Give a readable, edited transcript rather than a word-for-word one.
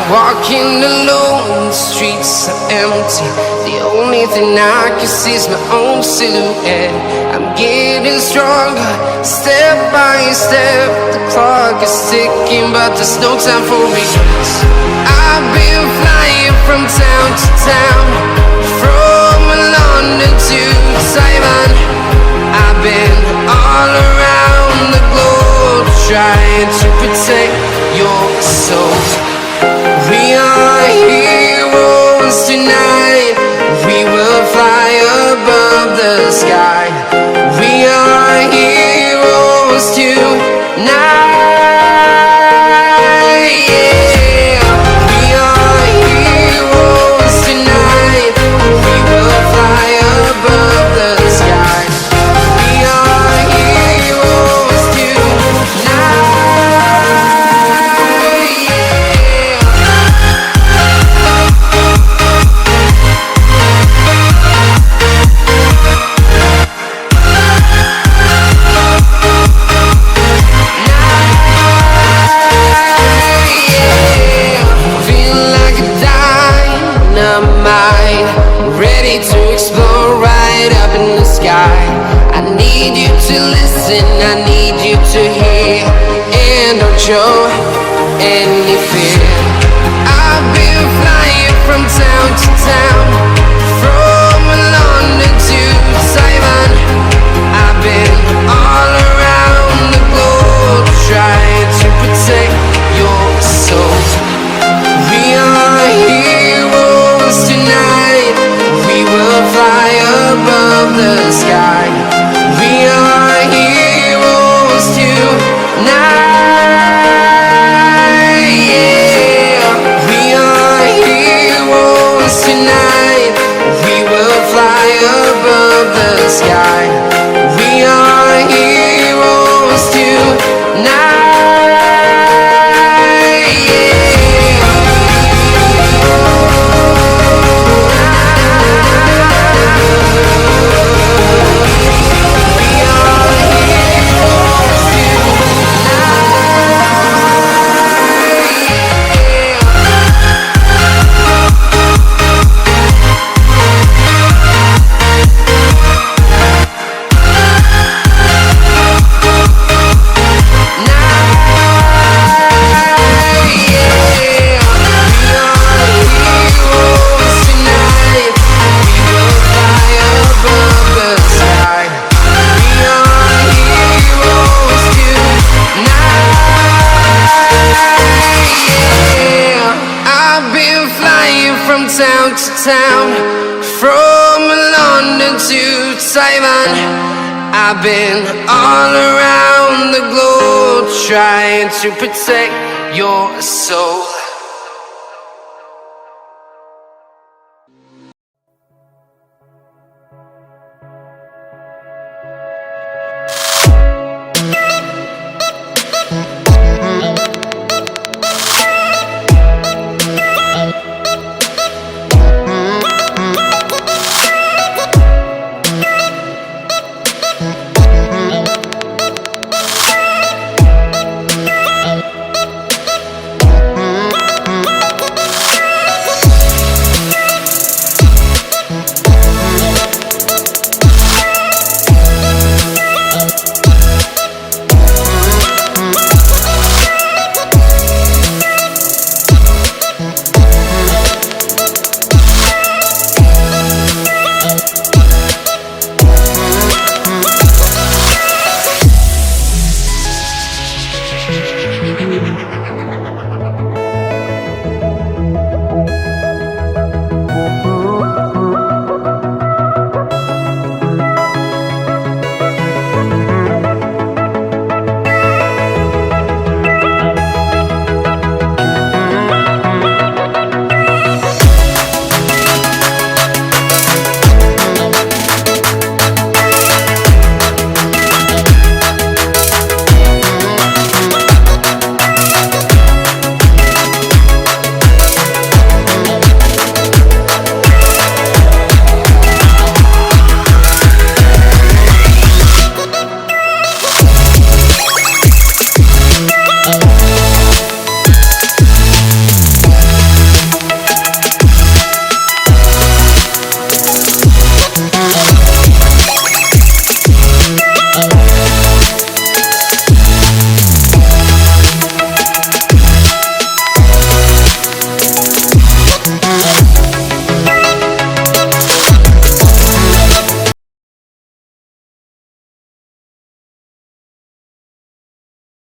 Walking alone, the streets are empty. The only thing I can see is my own silhouette. I'm getting stronger, step by step. The clock is ticking, but there's no time for regrets. I've been flying from town to town, from London to Taiwan. I've been all around the globe, trying to protect your soul. We are heroes tonight. We will fly above the sky. We are heroes tonight. Yeah. We are heroes tonight. We will fly above the sky. We are heroes tonight. Yeah. I need you to listen, I need you to hear, and don't show any fear. I've been flying from town to town, from London to Taiwan. I've been all around the globe trying to protect your soul. We are heroes tonight, we will fly above the sky. We are heroes tonight, yeah. We are heroes tonight, we will fly above the sky. We are heroes tonight, yeah. Town to town, from London to Taiwan. I've been all around the globe trying to protect your soul.